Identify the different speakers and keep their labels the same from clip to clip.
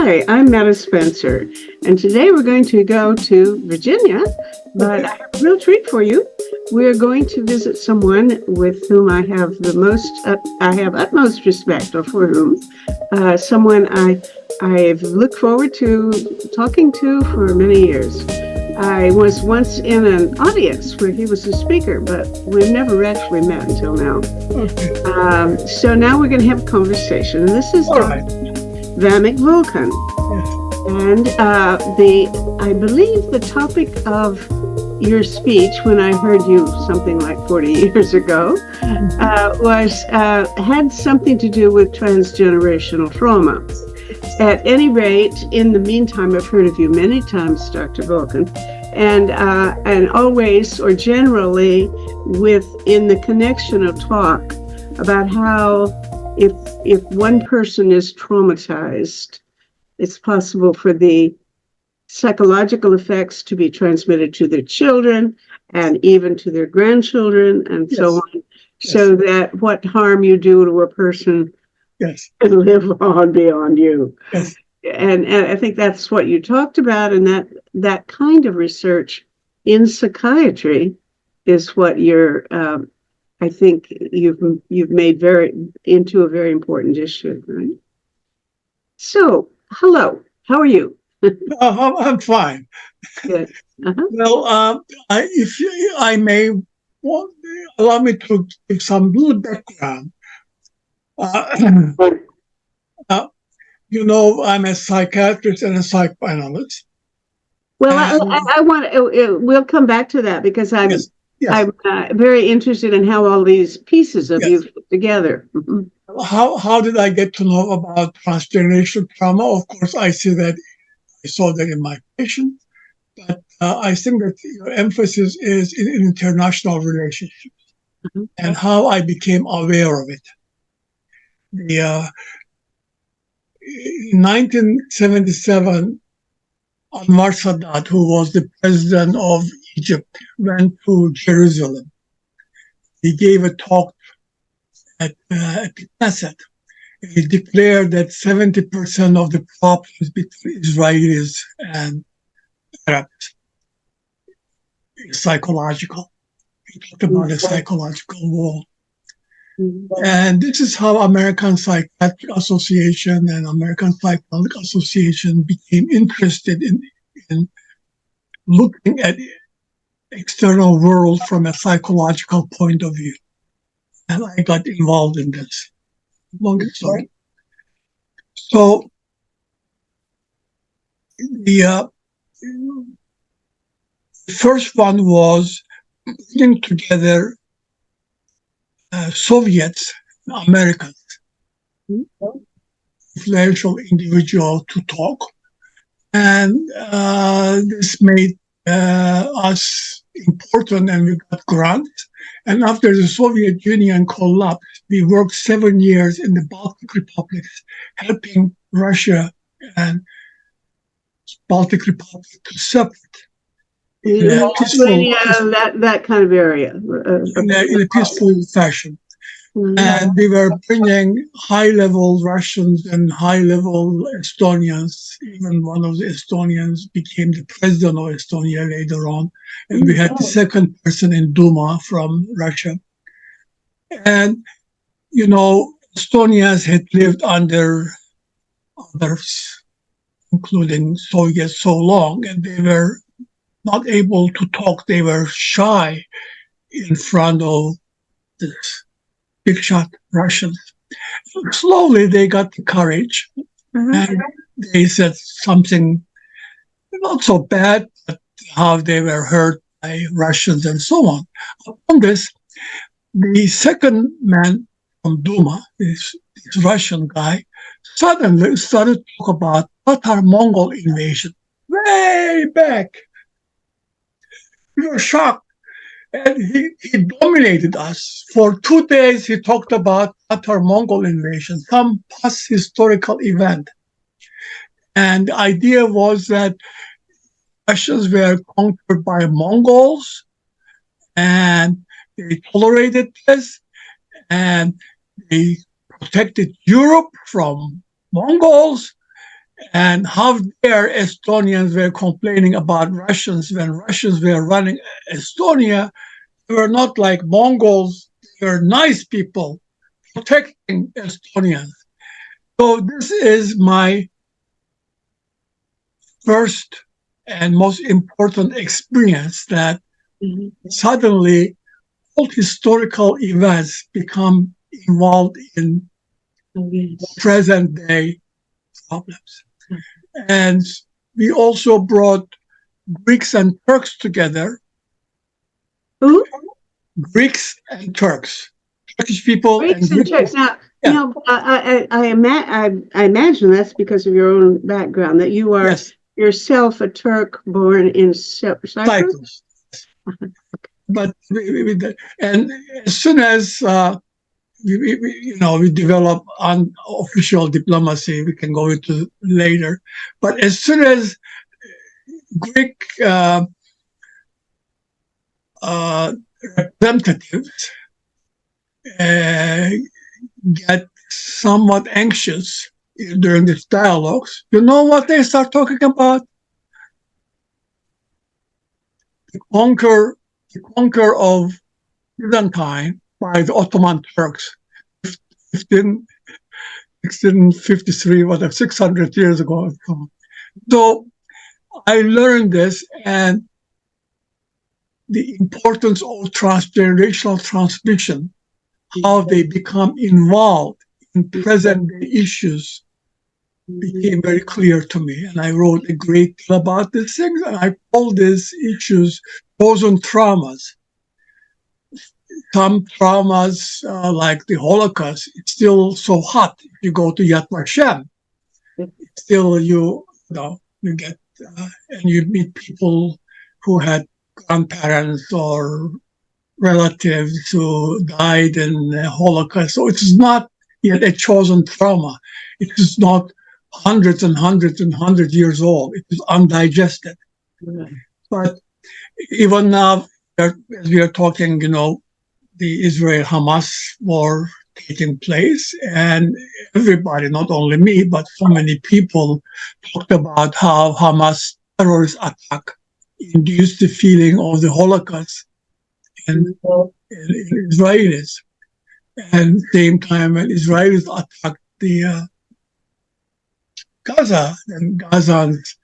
Speaker 1: Hi, I'm Meta Spencer, and today we're going to go to Virginia, but I have a real treat for you. We're going to visit someone with whom I have utmost respect, or for whom, someone I've looked forward to talking to for many years. I was once in an audience where he was a speaker, but we've never actually met until now.
Speaker 2: Okay.
Speaker 1: So now we're going to have a conversation, and this is
Speaker 2: All right.
Speaker 1: Vamek Vulcan.
Speaker 2: Yes.
Speaker 1: And I believe the topic of your speech, when I heard you something like 40 years ago, had something to do with transgenerational trauma. At any rate, in the meantime, I've heard of you many times, Dr. Vulcan, and always or generally within the connection of talk about how if one person is traumatized, it's possible for the psychological effects to be transmitted to their children and even to their grandchildren and so on.
Speaker 2: Yes.
Speaker 1: So that what harm you do to a person
Speaker 2: Yes.
Speaker 1: can live on beyond you.
Speaker 2: Yes.
Speaker 1: And I think that's what you talked about, and that kind of research in psychiatry is what you're I think you've made into a very important issue, right? So, hello, how are you?
Speaker 2: I'm fine.
Speaker 1: Good. Uh-huh.
Speaker 2: Well, if I may, allow me to give some little background. Uh, I'm a psychiatrist and a psychoanalyst.
Speaker 1: Well, I want we'll come back to that because
Speaker 2: Yes.
Speaker 1: I'm very interested in how all these pieces of you
Speaker 2: Yes.
Speaker 1: fit together. Mhm.
Speaker 2: How did I get to know about transgenerational trauma? Of course, I saw that in my patients, but I think that your emphasis is in international relationships and how I became aware of it. In 1977, Anwar Sadat, who was the president of Egypt, went to Jerusalem. He gave a talk at the Knesset. He declared that 70% of the problems between Israelis and Arabs is psychological. He talked about a psychological wall. And this is how American Psychiatric Association and American Psychological Association became interested in looking at external world from a psychological point of view. And I got involved in this. Long story. So the first one was putting together Soviets, Americans, influential individual to talk. And this made us important, and we got grants. And after the Soviet Union collapsed, we worked 7 years in the Baltic republics, helping Russia and Baltic Republic to separate in a peaceful,
Speaker 1: that kind of area.
Speaker 2: in a peaceful fashion. And we were bringing high-level Russians and high-level Estonians. Even one of the Estonians became the president of Estonia later on. And we had the second person in Duma from Russia. And, Estonians had lived under others, including Soviets, so long, and they were not able to talk. They were shy in front of this big shot Russians. Slowly they got the courage, and they said something not so bad, but how they were hurt by Russians and so on. On this, the second man from Duma, this Russian guy, suddenly started to talk about Tatar-Mongol invasion way back. We were shocked. And he dominated us. For 2 days, he talked about Tatar-Mongol invasion, some past historical event. And the idea was that Russians were conquered by Mongols, and they tolerated this, and they protected Europe from Mongols, And how dare Estonians were complaining about Russians when Russians were running Estonia. They were not like Mongols. They were nice people protecting Estonians. So this is my first and most important experience that
Speaker 1: Mhm.
Speaker 2: suddenly all historical events become involved in
Speaker 1: Oh, yes.
Speaker 2: present day problems. And we also brought Greeks and Turks together.
Speaker 1: Who?
Speaker 2: Greeks and Turks. Turkish people and
Speaker 1: Greeks and
Speaker 2: Greek
Speaker 1: Turks.
Speaker 2: people.
Speaker 1: Now,
Speaker 2: Yeah.
Speaker 1: I imagine that's because of your own background, that you are
Speaker 2: Yes.
Speaker 1: yourself a Turk born in Cyprus.
Speaker 2: Cyprus. But and as soon as we develop unofficial diplomacy, we can go into later. But as soon as Greek uh, representatives uh, get somewhat anxious during these dialogues, you know what they start talking about? The conquer of Byzantine by the Ottoman Turks, 15, 1653, whatever, 600 years ago. So I learned this, and the importance of transgenerational transmission, how they become involved in present day issues, became very clear to me. And I wrote a great deal about these things, and I call these issues chosen traumas. Some traumas, like the Holocaust, it's still so hot. If you go to Yad Vashem, still you get and you meet people who had grandparents or relatives who died in the Holocaust. So it is not yet a chosen trauma. It is not hundreds and hundreds and hundreds years old. It is undigested.
Speaker 1: Right.
Speaker 2: But even now, as we are talking, the Israel-Hamas war taking place, and everybody, not only me, but so many people talked about how Hamas terrorist attack induced the feeling of the Holocaust in Israelis. And same time when Israelis attacked the Gaza, and Gazans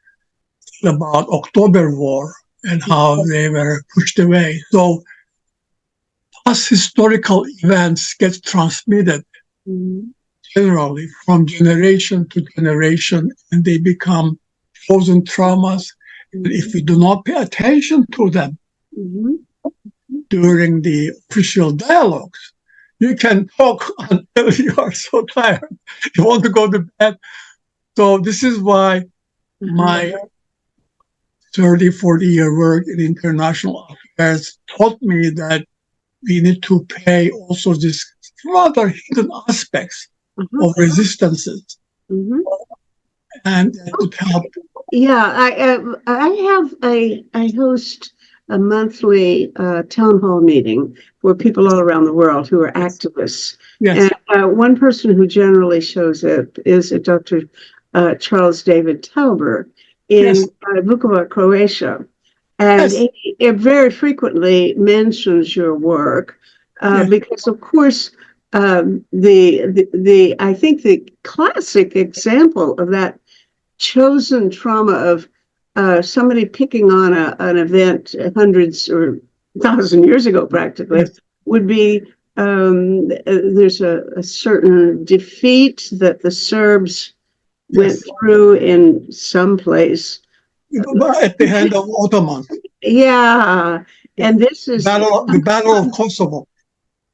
Speaker 2: about October War and how they were pushed away. So past historical events get transmitted generally from generation to generation, and they become chosen traumas. And if we do not pay attention to them during the official dialogues, you can talk until you are so tired. You want to go to bed. So this is why my 30, 40-year work in international affairs taught me that we need to pay also these rather hidden aspects of resistances, and that would help.
Speaker 1: Yeah, I host a monthly town hall meeting for people all around the world who are activists.
Speaker 2: Yes.
Speaker 1: And one person who generally shows up is Dr. Charles David Tauber in Vukovar, Croatia. And he very frequently mentions your work because, of course, I think the classic example of that chosen trauma of somebody picking on an event hundreds or 1,000 years ago, practically, would be there's a certain defeat that the Serbs went through in some place.
Speaker 2: At the hand of Ottomans.
Speaker 1: Yeah, and this is
Speaker 2: the Battle of Kosovo.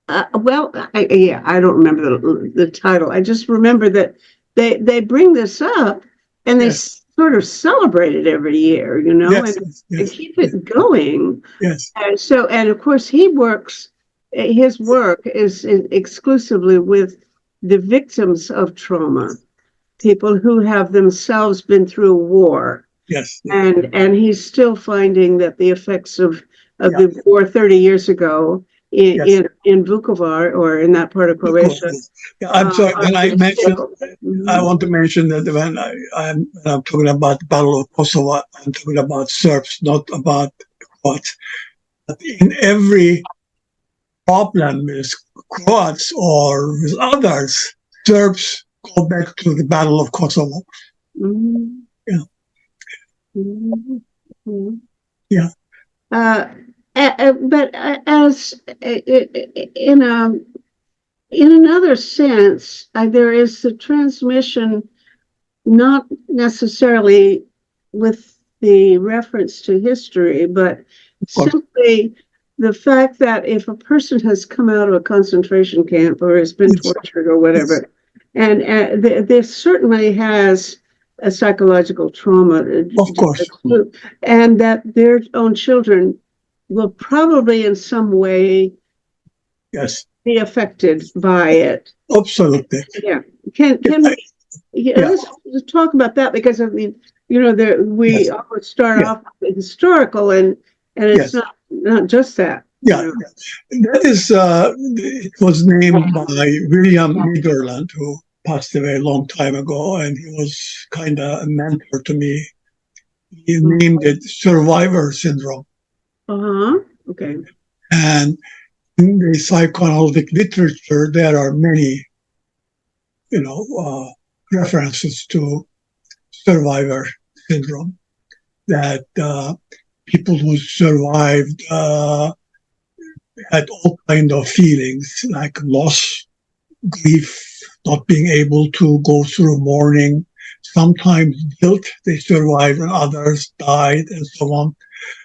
Speaker 1: I don't remember the title. I just remember that they bring this up and they sort of celebrate it every year, and keep it going.
Speaker 2: Yes.
Speaker 1: And of course, his work is exclusively with the victims of trauma, people who have themselves been through war.
Speaker 2: Yes.
Speaker 1: And he's still finding that the effects of the war 30 years ago
Speaker 2: Yes.
Speaker 1: in Vukovar or in that part of Croatia.
Speaker 2: Yeah, I'm sorry. When I mentioned, I
Speaker 1: Mhm.
Speaker 2: want to mention that when I'm talking about the Battle of Kosovo, I'm talking about Serbs, not about Croats. But in every problem with Croats or with others, Serbs go back to the Battle of Kosovo.
Speaker 1: Mhm.
Speaker 2: Yeah,
Speaker 1: Mhm. Mhm.
Speaker 2: yeah,
Speaker 1: Uh, but as in a in another sense, there is the transmission, not necessarily with the reference to history, but
Speaker 2: of course.
Speaker 1: simply the fact that if a person has come out of a concentration camp or has been
Speaker 2: Yes,
Speaker 1: tortured or
Speaker 2: yes,
Speaker 1: whatever, and this certainly has a psychological trauma,
Speaker 2: of course.
Speaker 1: and that their own children will probably in some way
Speaker 2: Yes,
Speaker 1: be affected by it.
Speaker 2: absolutely.
Speaker 1: Yeah. Can
Speaker 2: I,
Speaker 1: we, yeah,
Speaker 2: yeah,
Speaker 1: let's talk about that, because I mean, there we
Speaker 2: yes,
Speaker 1: always start
Speaker 2: yeah,
Speaker 1: off with historical, and it's
Speaker 2: yes.
Speaker 1: not just that,
Speaker 2: Yeah, that is, it was named by William Nederland, who passed away a long time ago, and he was kind of a mentor to me. He named it survivor syndrome.
Speaker 1: Uh-huh. Okay.
Speaker 2: And in the psychoanalytic literature, there are many, references to survivor syndrome that people who survived had all kind of feelings like loss, grief, not being able to go through mourning, sometimes guilt, they survived and others died, and so on.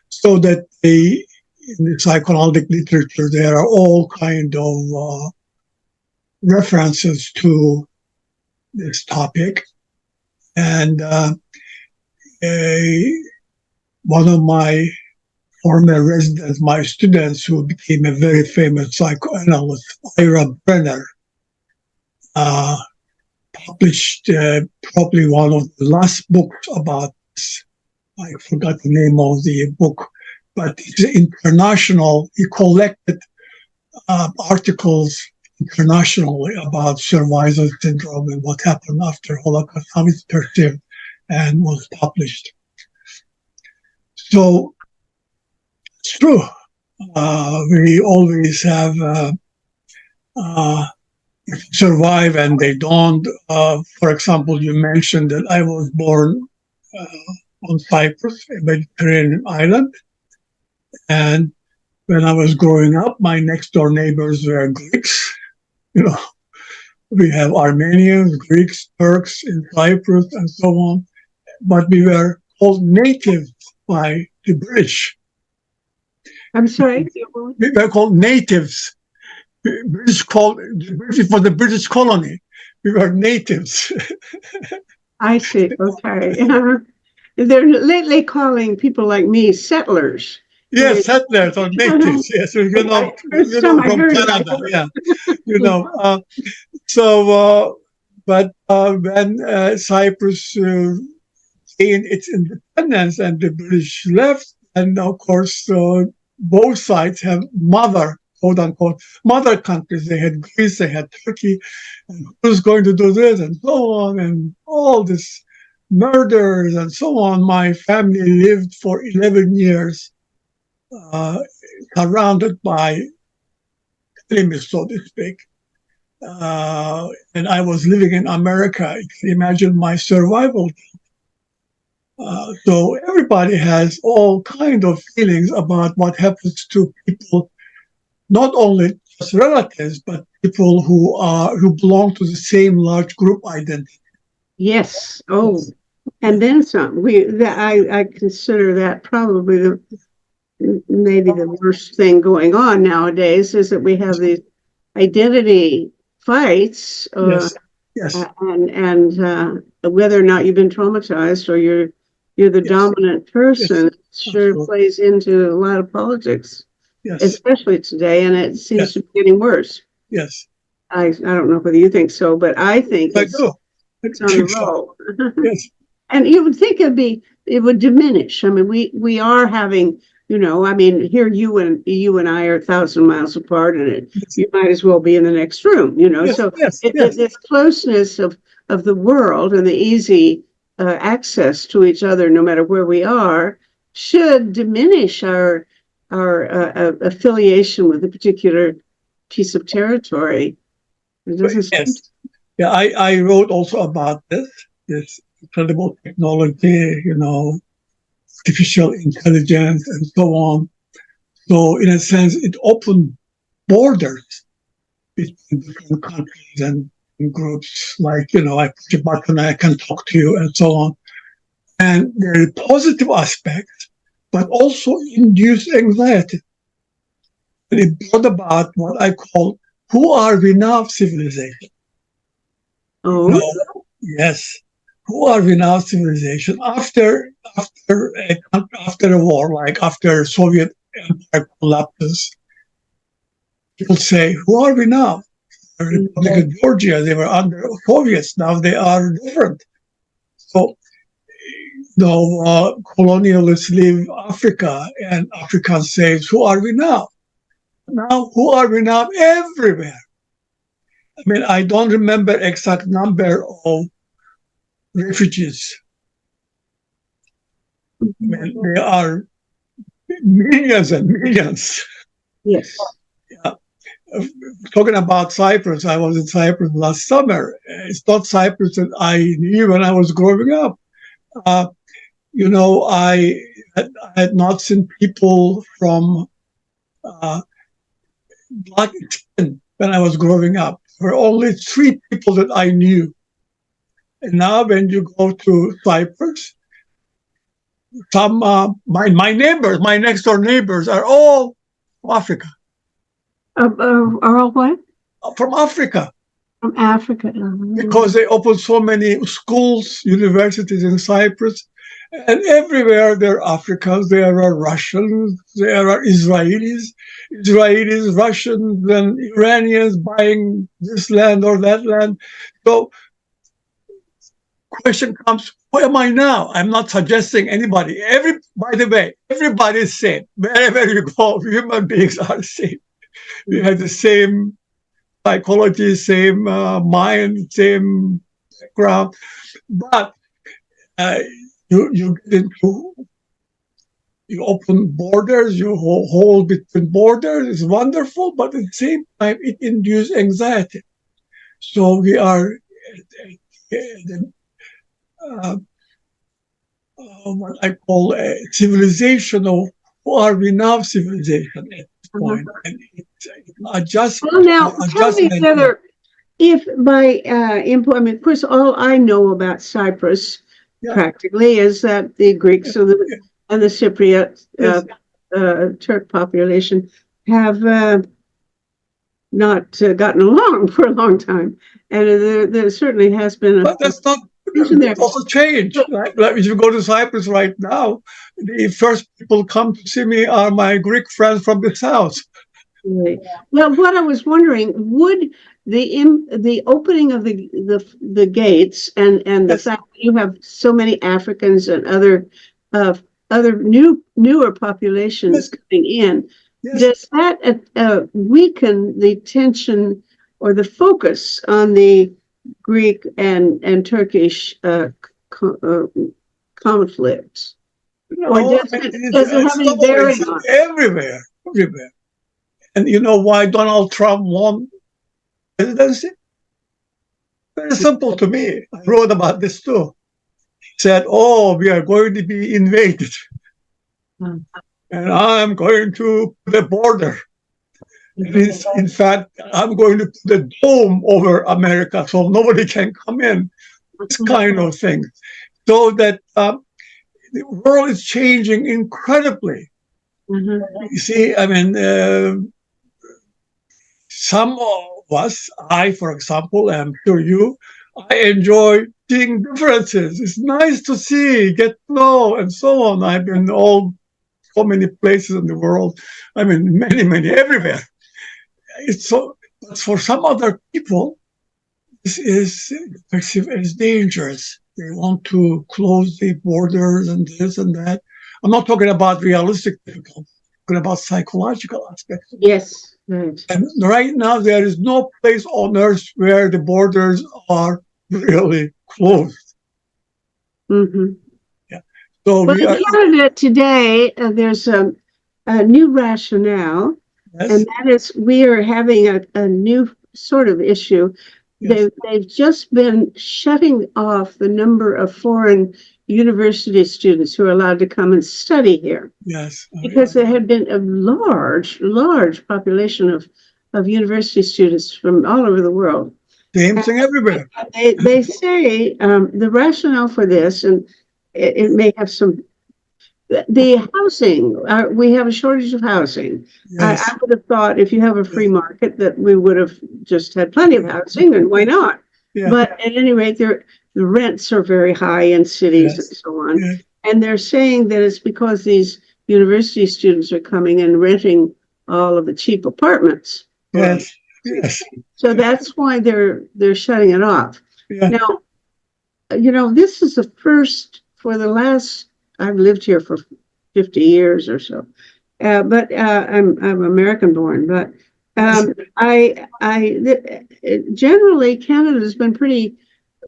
Speaker 2: So that in the psychoanalytic literature, there are all kind of references to this topic. And a, one of my former residents, my students who became a very famous psychoanalyst, Ira Brenner, uh, published probably one of the last books about this. I forgot the name of the book, but it's international. He collected articles internationally about survivor syndrome and what happened after Holocaust, how it's perceived, and was published. So it's true. We always have uh, survive and they don't. For example, you mentioned that I was born on Cyprus, a Mediterranean island. And when I was growing up, my next door neighbors were Greeks. You know, we have Armenians, Greeks, Turks in Cyprus, and so on. But we were called natives by the British.
Speaker 1: I'm sorry.
Speaker 2: We were called natives. British called the British for the British colony. We were natives.
Speaker 1: I see. Okay. They're lately calling people like me settlers.
Speaker 2: Yes, settlers or natives. Yes,
Speaker 1: First time I
Speaker 2: from
Speaker 1: heard
Speaker 2: Canada.
Speaker 1: that.
Speaker 2: Yeah, you know. So, but when Cyprus gained its independence and the British left, and of course, both sides have quote unquote, mother countries. They had Greece, they had Turkey, and who's going to do this, and so on, and all this murders and so on. My family lived for 11 years uh, surrounded by enemies, so to speak. And I was living in America. You can imagine my survival. So everybody has all kind of feelings about what happens to people, not only just relatives, but people who belong to the same large group identity.
Speaker 1: Yes. Oh,
Speaker 2: Yes,
Speaker 1: and then some. I consider that probably maybe the worst thing going on nowadays is that we have these identity fights,
Speaker 2: yes, yes,
Speaker 1: and whether or not you've been traumatized or you're the
Speaker 2: yes,
Speaker 1: dominant
Speaker 2: yes,
Speaker 1: person sure
Speaker 2: absolutely.
Speaker 1: plays into a lot of politics,
Speaker 2: Yes,
Speaker 1: especially today, and it seems
Speaker 2: yes,
Speaker 1: to be getting worse.
Speaker 2: yes.
Speaker 1: I don't know whether you think so, but I think
Speaker 2: I do. I
Speaker 1: it's on the
Speaker 2: think so.
Speaker 1: roll.
Speaker 2: Yes,
Speaker 1: And you would think it would diminish. I mean, we are having I mean, here you and I are 1,000 miles apart, and you might as well be in the next room.
Speaker 2: Yes,
Speaker 1: So
Speaker 2: yes, yes.
Speaker 1: this closeness of the world and the easy access to each other, no matter where we are, should diminish our affiliation with a particular piece of territory. It doesn't seem
Speaker 2: Yes. Yeah, I wrote also about this incredible technology, artificial intelligence and so on. So in a sense, it opened borders between different countries and groups. Like, I push a button, I can talk to you and so on. And there are positive aspects, but also induced anxiety. And it brought about what I call who are we now civilization.
Speaker 1: Oh,
Speaker 2: Yes. Who are we now civilization after a war, like after Soviet Empire collapses? People say, "Who are we now?" The Republic of Georgia, they were under Soviets. Now they are different. So, colonialists leave Africa, and Africans say, "Who are we now?" Now, who are we now? Everywhere. I mean, I don't remember exact number of refugees. I mean, there are millions and millions.
Speaker 1: yes.
Speaker 2: Yeah. Talking about Cyprus, I was in Cyprus last summer. It's not Cyprus that I knew when I was growing up. Uh, I had not seen people from black skin when I was growing up. There were only 3 people that I knew. And now when you go to Cyprus, my neighbors, my next door neighbors are all from Africa.
Speaker 1: Are all what?
Speaker 2: From Africa.
Speaker 1: From Africa.
Speaker 2: Because they opened so many schools, universities in Cyprus, and everywhere there are Africans, there are Russians, there are Israelis, Russians, and Iranians buying this land or that land. So, question comes: who am I now? I'm not suggesting anybody. By the way, everybody is same. Wherever you go, human beings are the same. We have the same psychology, same mind, same background. But you get into, you open borders, you hold between borders. It's wonderful, but at the same time, it induces anxiety. So we are uh, what I call a civilization of who are we now civilization at this point. And it's
Speaker 1: Well, now tell me
Speaker 2: adjustment.
Speaker 1: whether, if by input, I mean, of course, all I know about Cyprus practically is that the Greeks and the Cypriot Turk population have not gotten along for a long time, and there certainly has been
Speaker 2: But that's not. It's also changed. Like if you go to Cyprus right now, the first people come to see me are my Greek friends from the south.
Speaker 1: Right. Well, what I was wondering, would the opening of the gates and the fact that you have so many Africans and other newer populations coming in, does that weaken the tension or the focus on the Greek and Turkish conflict? Or does it have any bearing on it?
Speaker 2: Everywhere. And you know why Donald Trump won presidency? Very simple to me. I wrote about this too. He said, "Oh, we are going to be invaded, and I'm going to put a border. In fact, I'm going to put a dome over America so nobody can come in." This kind of thing. So that the world is changing incredibly. You see, I mean, some of us, I, for example, I'm sure you, I enjoy seeing differences. It's nice to see, get to know, and so on. I've been so many places in the world. I mean, many, everywhere. It's so, but for some other people, this is perceived as dangerous. They want to close the borders and this and that. I'm not talking about realistic difficulties. I'm talking about psychological aspects.
Speaker 1: Yes, right.
Speaker 2: And right now, there is no place on earth where the borders are really closed.
Speaker 1: Mm-hmm.
Speaker 2: Yeah. So
Speaker 1: Well,
Speaker 2: we
Speaker 1: in
Speaker 2: are,
Speaker 1: Canada today, there's a new rationale,
Speaker 2: yes,
Speaker 1: and that is we are having a new sort of issue.
Speaker 2: yes,
Speaker 1: They've just been shutting off the number of foreign university students who are allowed to come and study here
Speaker 2: yes.
Speaker 1: because there had been a large population of university students from all over the world.
Speaker 2: Same thing everywhere.
Speaker 1: They say the rationale for this, and it may have some the housing, we have a shortage of housing.
Speaker 2: Yes,
Speaker 1: I would have thought if you have a free
Speaker 2: yes,
Speaker 1: market that we would have just had plenty of housing, and why not?
Speaker 2: yeah,
Speaker 1: But at any rate, the rents are very high in cities and
Speaker 2: yes,
Speaker 1: so on.
Speaker 2: yes,
Speaker 1: And they're saying that it's because these university students are coming and renting all of the cheap apartments.
Speaker 2: yes, yes,
Speaker 1: So that's why they're shutting it off.
Speaker 2: yeah,
Speaker 1: Now, this is the first for the last, I've lived here for 50 years or so. But I'm American born, but
Speaker 2: yes,
Speaker 1: generally Canada's been pretty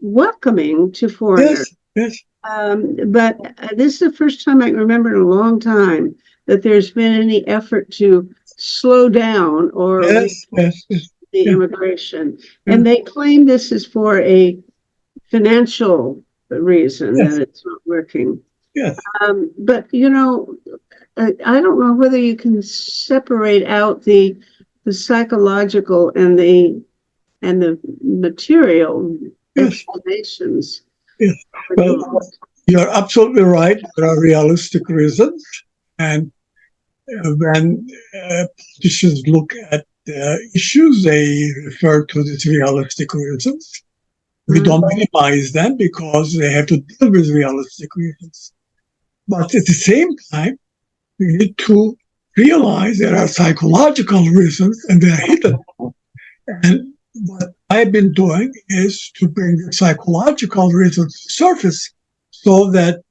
Speaker 1: welcoming to foreigners.
Speaker 2: yes, yes,
Speaker 1: But this is the first time I can remember in a long time that there's been any effort to slow down or
Speaker 2: yes, yes, yes,
Speaker 1: the
Speaker 2: yeah,
Speaker 1: immigration.
Speaker 2: yeah,
Speaker 1: And they claim this is for a financial reason
Speaker 2: yes,
Speaker 1: that it's not working.
Speaker 2: yes,
Speaker 1: But I don't know whether you can separate out the psychological and the material
Speaker 2: yes,
Speaker 1: explanations
Speaker 2: yes.
Speaker 1: for doing
Speaker 2: Well, you're absolutely right. There are realistic reasons. And when politicians look at issues, they refer to these realistic reasons. We don't minimize them because they have to deal with realistic reasons. But at the same time, we need to realize there are psychological reasons and they're hidden. And what I've been doing is to bring the psychological reasons to the surface so that it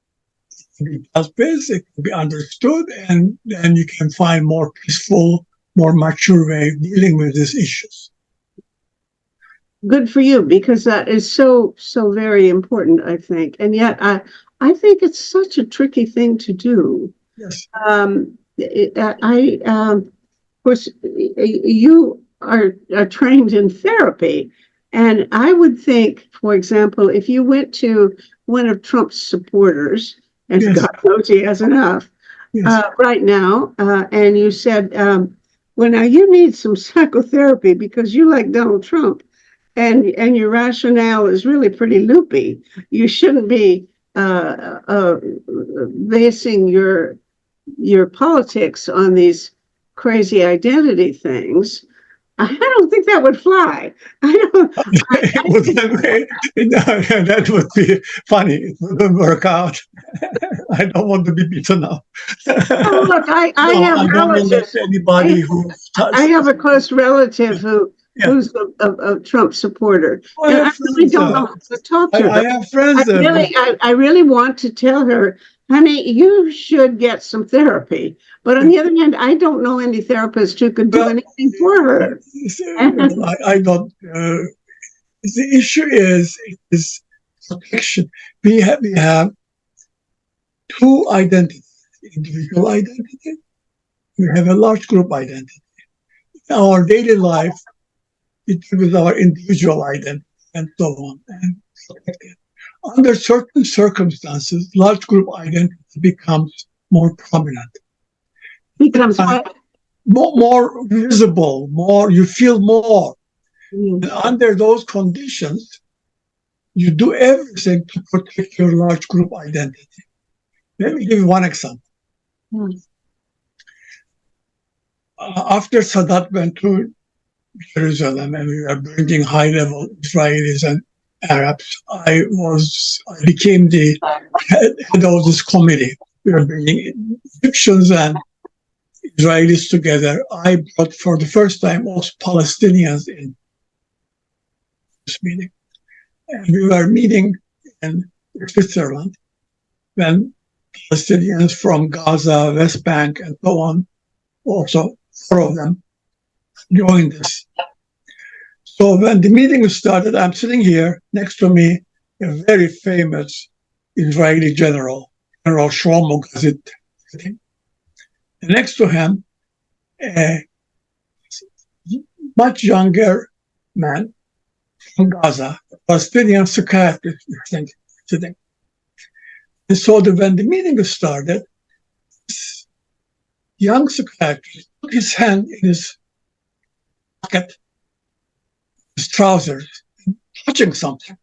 Speaker 2: can be dealt with, it can be understood, and then you can find more peaceful, more mature way of dealing with these issues.
Speaker 1: Good for you, because that is so very important, I think. And yet I think it's such a tricky thing to do.
Speaker 2: Yes.
Speaker 1: Of course, you are trained in therapy, and I would think, for example, if you went to one of Trump's supporters, and
Speaker 2: Yes.
Speaker 1: God knows he has enough
Speaker 2: Yes.
Speaker 1: right now, and you said, "Well, now you need some psychotherapy because you like Donald Trump." And your rationale is really pretty loopy. You shouldn't be basing your politics on these crazy identity things. I don't think that would fly. I don't.
Speaker 2: That would be funny. It wouldn't work out. I don't want to be beaten up.
Speaker 1: Oh, look, I
Speaker 2: No,
Speaker 1: have
Speaker 2: I don't want
Speaker 1: relatives.
Speaker 2: anybody who.
Speaker 1: I have a close relative
Speaker 2: Yeah.
Speaker 1: who's a Trump supporter,
Speaker 2: I
Speaker 1: and
Speaker 2: have
Speaker 1: I really
Speaker 2: friends
Speaker 1: don't
Speaker 2: there.
Speaker 1: know how to talk to
Speaker 2: I
Speaker 1: her.
Speaker 2: have friends there.
Speaker 1: I really want to tell her, honey, you should get some therapy. But on the other hand, I don't know any therapist who could do
Speaker 2: Well,
Speaker 1: anything for her.
Speaker 2: I don't. The issue is protection. We have two identities: individual identity. We have a large group identity. In our daily life, it is our individual identity and so on. And under certain circumstances, large group identity becomes more prominent,
Speaker 1: Becomes what?
Speaker 2: more visible, more you feel more.
Speaker 1: Mm.
Speaker 2: And under those conditions, you do everything to protect your large group identity. Let me give you one example.
Speaker 1: Mm.
Speaker 2: After Sadat went to Jerusalem and we were bringing high-level Israelis and Arabs, I became the head of this committee. We were bringing Egyptians and Israelis together. I brought for the first time all Palestinians in this meeting. And we were meeting in Switzerland when Palestinians from Gaza, West Bank, and so on. Also, 4 of them joined this. So when the meeting started, I'm sitting here next to me, a very famous Israeli general, General Shlomo Gazit, sitting. And next to him, a much younger man from Gaza, a Palestinian psychiatrist, sitting. And so when the meeting started, this young psychiatrist put his hand in his pocket, his trousers, touching something.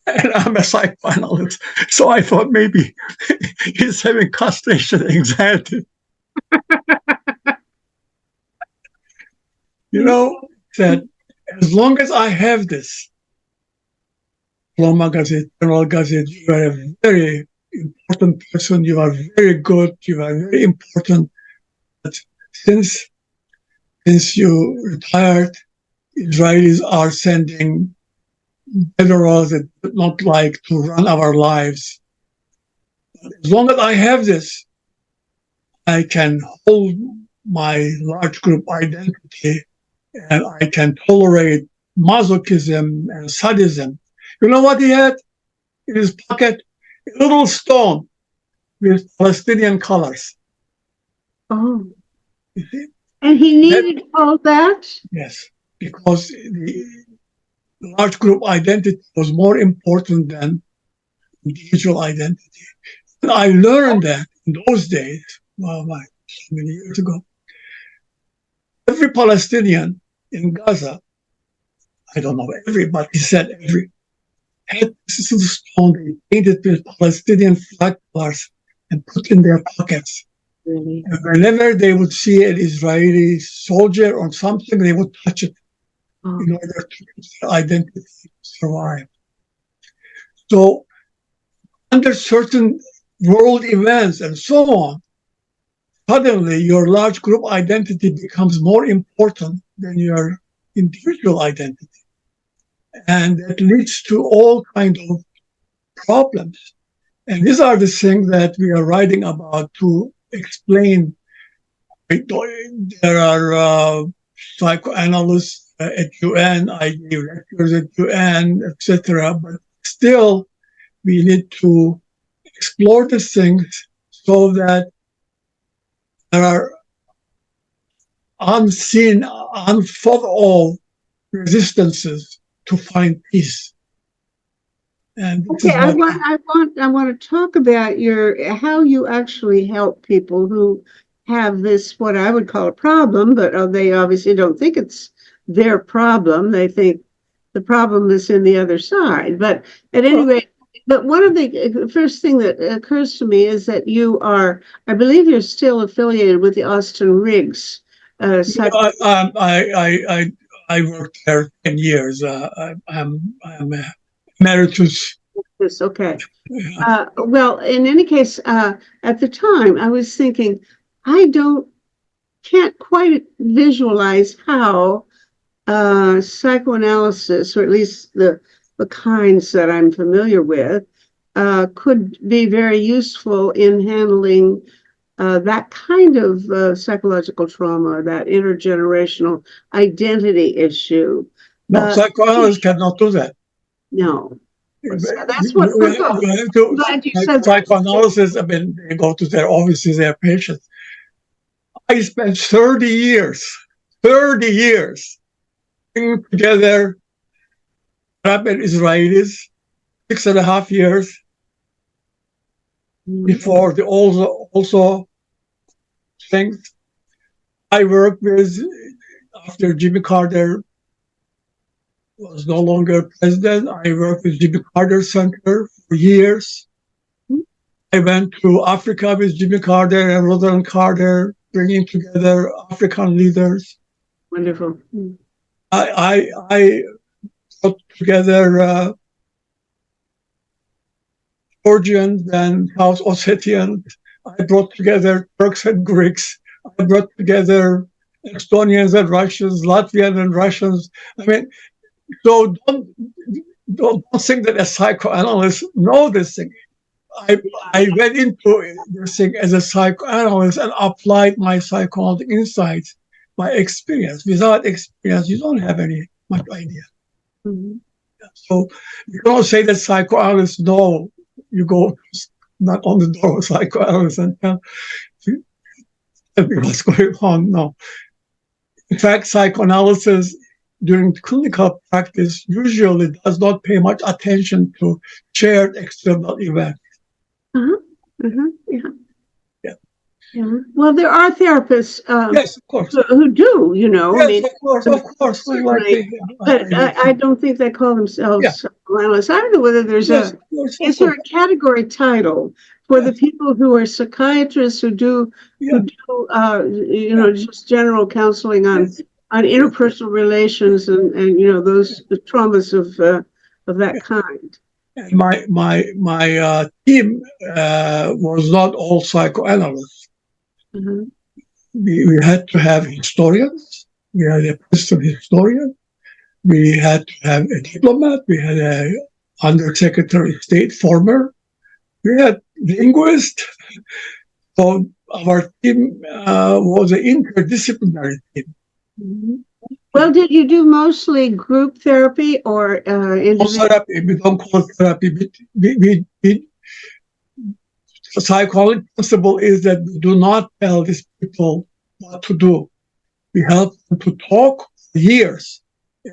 Speaker 2: And I'm a psychoanalyst, so I thought maybe he's having castration anxiety. That as long as I have this, Loma Gazette, General Gazette, you are a very important person, you are very good, you are very important. But since you retired, Israelis are sending generals that do not like to run our lives. As long as I have this, I can hold my large group identity and I can tolerate masochism and sadism. You know what he had in his pocket? A little stone with Palestinian colors.
Speaker 1: Oh. And he needed all that?
Speaker 2: Yes, because the large group identity was more important than individual identity. And I learned that in those days, so many years ago. Every Palestinian in Gaza, I don't know everybody, he said every, had this little stone they painted with Palestinian flag colors and put in their pockets.
Speaker 1: Really?
Speaker 2: And whenever they would see an Israeli soldier or something, they would touch it in order to their identity survive. So under certain world events and so on, suddenly your large group identity becomes more important than your individual identity. And that leads to all kinds of problems. And these are the things that we are writing about to explain. There are psychoanalysts at UN, I give lectures at UN, etc. But still, we need to explore these things so that there are unseen, unthought of resistances to find peace. And
Speaker 1: okay, I want to talk about how you actually help people who have this, what I would call a problem, but they obviously don't think it's their problem. They think the problem is in the other side. But at any rate, but one of the first thing that occurs to me is that I believe you're still affiliated with the Austin Riggs.
Speaker 2: I worked there 10 years. I'm emeritus.
Speaker 1: Okay. Well, in any case, at the time, I was thinking, can't quite visualize how psychoanalysis, or at least the kinds that I'm familiar with, could be very useful in handling that kind of psychological trauma, that intergenerational identity issue.
Speaker 2: No, psychoanalysts cannot do that.
Speaker 1: No. That's what
Speaker 2: we have to.
Speaker 1: Glad you said
Speaker 2: psychoanalysis, I mean, they go to their offices, their patients. I spent 30 years bringing together Arab and Israelis, 6.5 years before the also things. I worked with, after Jimmy Carter was no longer president, I worked with Jimmy Carter Center for years. I went to Africa with Jimmy Carter and Rosalind Carter, bringing together African leaders.
Speaker 1: Wonderful.
Speaker 2: I put together Georgians and South Ossetians. I brought together Turks and Greeks. I brought together Estonians and Russians, Latvians and Russians. I mean, so don't think that a psychoanalyst knows this thing. I went into this thing as a psychoanalyst and applied my psychological insights, my experience. Without experience, you don't have any much idea.
Speaker 1: Mhm.
Speaker 2: So you don't say that psychoanalysts know. You go not on the door of psychoanalyst and tell me what's going on. No. In fact, psychoanalysis during clinical practice usually does not pay much attention to shared external events.
Speaker 1: Uh-huh. Uh-huh. Yeah.
Speaker 2: Yeah.
Speaker 1: Yeah. Well, there are therapists
Speaker 2: Yes, of course.
Speaker 1: who do, I
Speaker 2: Yes,
Speaker 1: mean,
Speaker 2: of course.
Speaker 1: certainly, but I don't think they call
Speaker 2: Yeah.
Speaker 1: themselves psychoanalysts. I don't know whether there's
Speaker 2: Yes, of course.
Speaker 1: is there a category title for the
Speaker 2: Yes.
Speaker 1: people who are psychiatrists who do
Speaker 2: Yeah.
Speaker 1: just general counseling
Speaker 2: Yes.
Speaker 1: on interpersonal relations and those traumas of that kind.
Speaker 2: And my team was not all psychoanalysts.
Speaker 1: Uh-huh.
Speaker 2: We had to have historians. We had a Princeton historian. We had to have a diplomat. We had a undersecretary of state, former. We had linguist. So our team was an interdisciplinary team.
Speaker 1: Mhm. Well, did you do mostly group therapy or
Speaker 2: No
Speaker 1: individual?
Speaker 2: therapy. We don't call it therapy. The psychology principle is that we do not tell these people what to do. We help them to talk for years,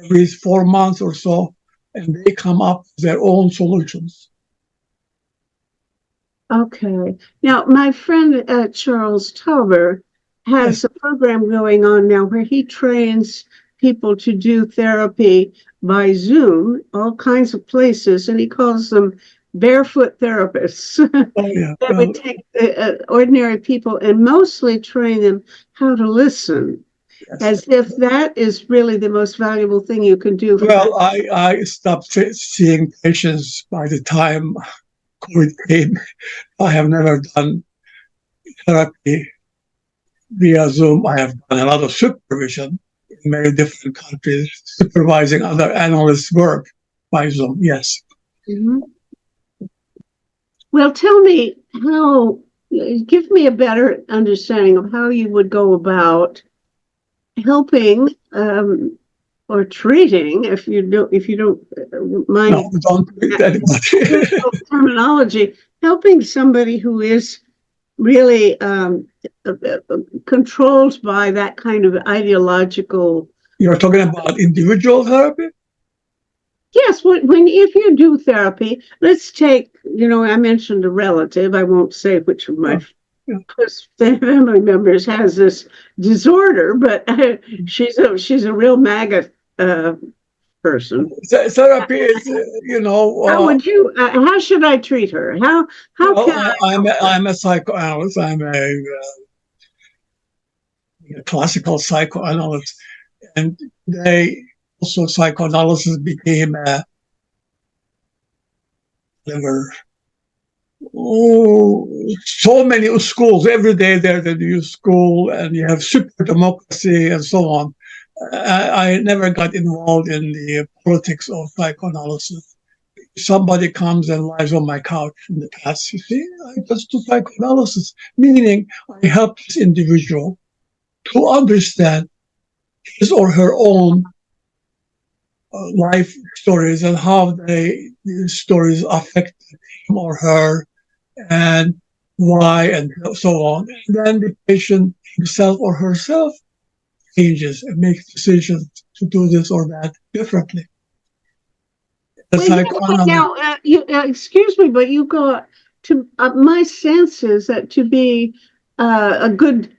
Speaker 2: every 4 months or so, and they come up with their own solutions.
Speaker 1: Okay. Now, my friend Charles Tauber
Speaker 2: Yes.
Speaker 1: has a program going on now where he trains people to do therapy by Zoom, all kinds of places, and he calls them barefoot therapists.
Speaker 2: Oh, yeah.
Speaker 1: That
Speaker 2: Well,
Speaker 1: would take ordinary people and mostly train them how to listen,
Speaker 2: yes.
Speaker 1: as if that is really the most valuable thing you can do for them.
Speaker 2: Well, I stopped seeing patients by the time COVID came. I have never done therapy via Zoom. I have done a lot of supervision in many different countries, supervising other analysts' work by Zoom. Yes.
Speaker 1: Mhm. Well, tell me give me a better understanding of how you would go about helping or treating, if you don't mind
Speaker 2: No, don't treat anybody.
Speaker 1: terminology, helping somebody who is really controlled by that kind of ideological.
Speaker 2: You're talking about individual therapy?
Speaker 1: Yes, if you do therapy, let's take, I mentioned a relative. I won't say which of my
Speaker 2: Yeah.
Speaker 1: family members has this disorder, but she's a real maggot person.
Speaker 2: Therapy is,
Speaker 1: How should I treat her? How
Speaker 2: well,
Speaker 1: can I help her?
Speaker 2: I'm a psychoanalyst. I'm a classical psychoanalyst, and they also psychoanalysis became a whatever. Oh, so many schools every day. There's a new school, and you have super democracy and so on. I never got involved in the politics of psychoanalysis. Somebody comes and lies on my couch in the past, you see, I just do psychoanalysis, meaning I help this individual to understand his or her own life stories and how these stories affect him or her and why and so on. And then the patient himself or herself changes and makes decisions to do this or that differently.
Speaker 1: Now, excuse me, but you got to my sense is that to be a good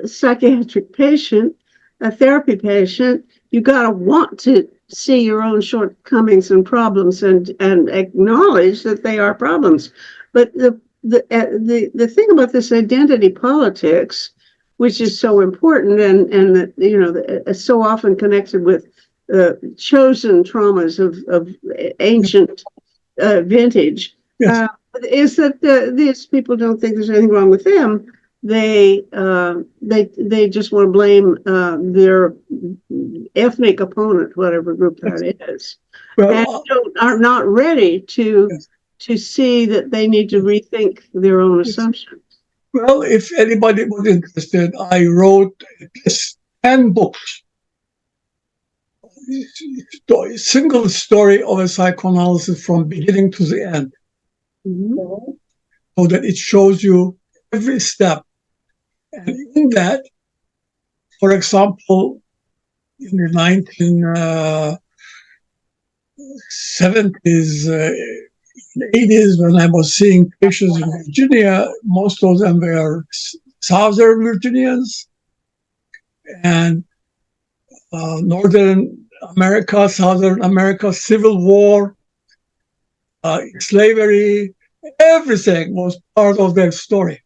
Speaker 1: psychiatric patient, a therapy patient, you got to want to see your own shortcomings and problems and acknowledge that they are problems. But the thing about this identity politics, which is so important and so often connected with chosen traumas of ancient vintage,
Speaker 2: Yes.
Speaker 1: is that these people don't think there's anything wrong with them. They just want to blame their ethnic opponent, whatever group that is, and
Speaker 2: Well,
Speaker 1: are not ready to
Speaker 2: yes.
Speaker 1: to see that they need to rethink their own assumptions.
Speaker 2: Well, if anybody was interested, I wrote 10 books, single story of a psychoanalysis from beginning to the end, so that it shows you every step. And in that, for example, in the 1970s, 80s, when I was seeing patients in Virginia, most of them were Southern Virginians and Northern America, Southern America, Civil War, slavery, everything was part of their story.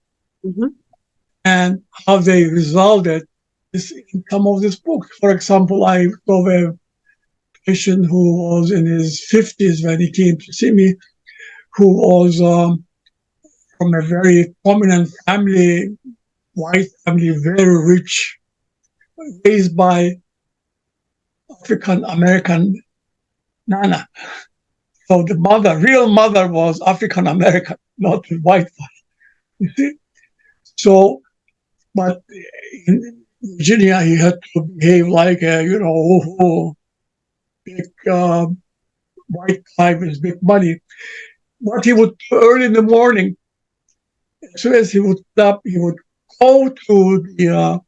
Speaker 2: And how they resolved it is in some of these books. For example, I saw a patient who was in his 50s when he came to see me, who was from a very prominent family, white family, very rich, raised by African American nana. So the mother, real mother, was African American, not the white one. You see? So, but in Virginia, he had to behave like a, big white guy with big money. What he would do early in the morning, as soon as he would stop, he would go to the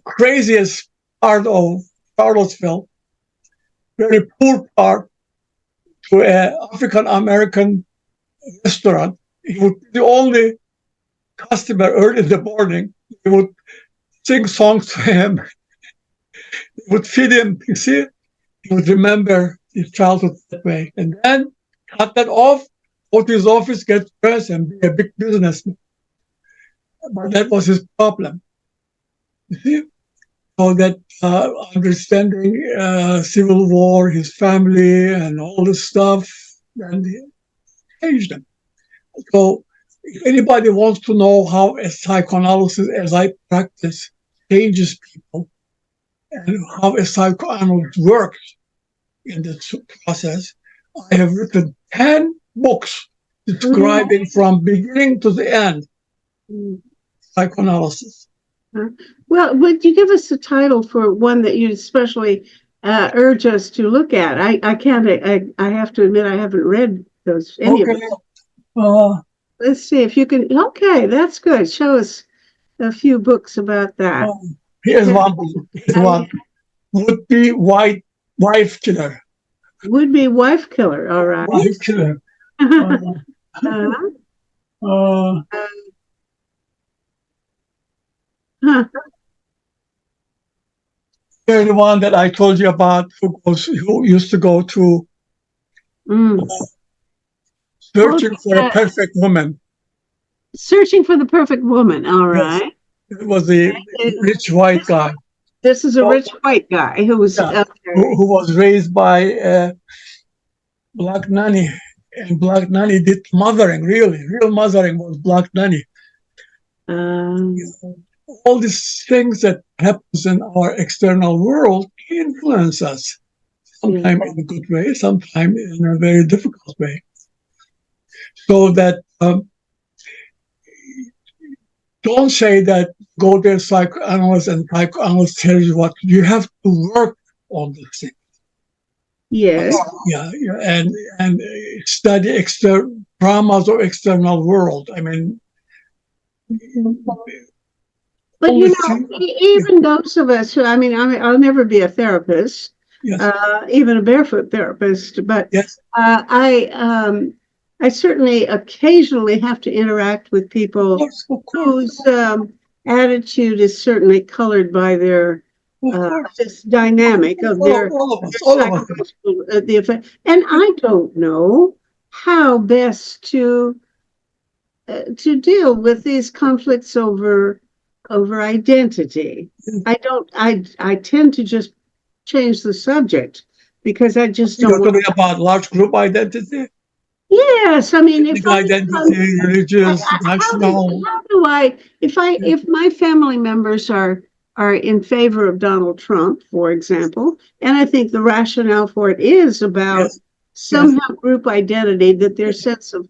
Speaker 2: craziest part of Charlottesville, very poor part, to an African American restaurant. He would be the only customer early in the morning. He would sing songs to him. He would feed him. You see, he would remember his childhood that way. And then cut that off, go to his office, get dressed, and be a big businessman. But that was his problem. You see? So that understanding Civil War, his family, and all this stuff, and he changed them. So if anybody wants to know how a psychoanalysis, as I practice, changes people, and how a psychoanalyst works in this process, I have written 10 books describing from beginning to the end psychoanalysis.
Speaker 1: Well, would you give us a title for one that you especially urge us to look at? I can't. I have to admit I haven't read those. Any of them. Let's see if you can. Okay, that's good. Show us a few books about that.
Speaker 2: Here's one book. Here's one. Would-be wife killer.
Speaker 1: Would-be wife killer. All right.
Speaker 2: Wife killer. They're the one that I told you about, who used to go to searching for a perfect woman.
Speaker 1: Searching for the perfect woman. All right.
Speaker 2: Yes. It was the rich white guy.
Speaker 1: This is a rich white guy who was
Speaker 2: who was raised by a black nanny, and black nanny did mothering. Real mothering was black nanny. All these things that happens in our external world influence us, sometimes in a good way, sometimes in a very difficult way. So that don't say that go to a psychoanalyst and psychoanalyst tells you what you have to work on this thing.
Speaker 1: Yes.
Speaker 2: Yeah, and study external traumas or external world. I mean.
Speaker 1: But even those of us who, I'll never be a therapist, even a barefoot therapist, but I certainly occasionally have to interact with people whose attitude is certainly colored by their this dynamic of their psychological the effect. And I don't know how best to deal with these conflicts over identity. I tend to just change the subject because I just don't.
Speaker 2: You're talking about large group identity?
Speaker 1: Yes, I mean, if
Speaker 2: identity, religious, national.
Speaker 1: How do I, if my family members are in favor of Donald Trump, for example, and I think the rationale for it is about somehow group identity, that their sense of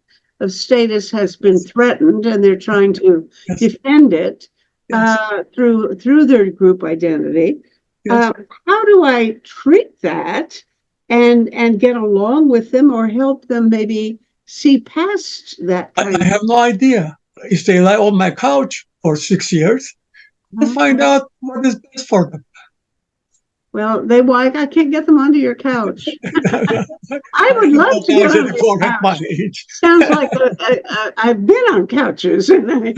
Speaker 1: status has been threatened and they're trying to
Speaker 2: yes,
Speaker 1: defend it
Speaker 2: yes,
Speaker 1: through their group identity.
Speaker 2: yes.
Speaker 1: How do I treat that and get along with them or help them maybe see past that
Speaker 2: I
Speaker 1: kind
Speaker 2: have no idea. If they lie on my couch for 6 years, I'll
Speaker 1: of?
Speaker 2: find out what is best for them.
Speaker 1: Well, I can't get them onto your couch. I
Speaker 2: I
Speaker 1: would
Speaker 2: have
Speaker 1: love
Speaker 2: no
Speaker 1: to get
Speaker 2: couch
Speaker 1: on your
Speaker 2: anymore at my
Speaker 1: couch.
Speaker 2: age.
Speaker 1: Sounds like I've been on couches and I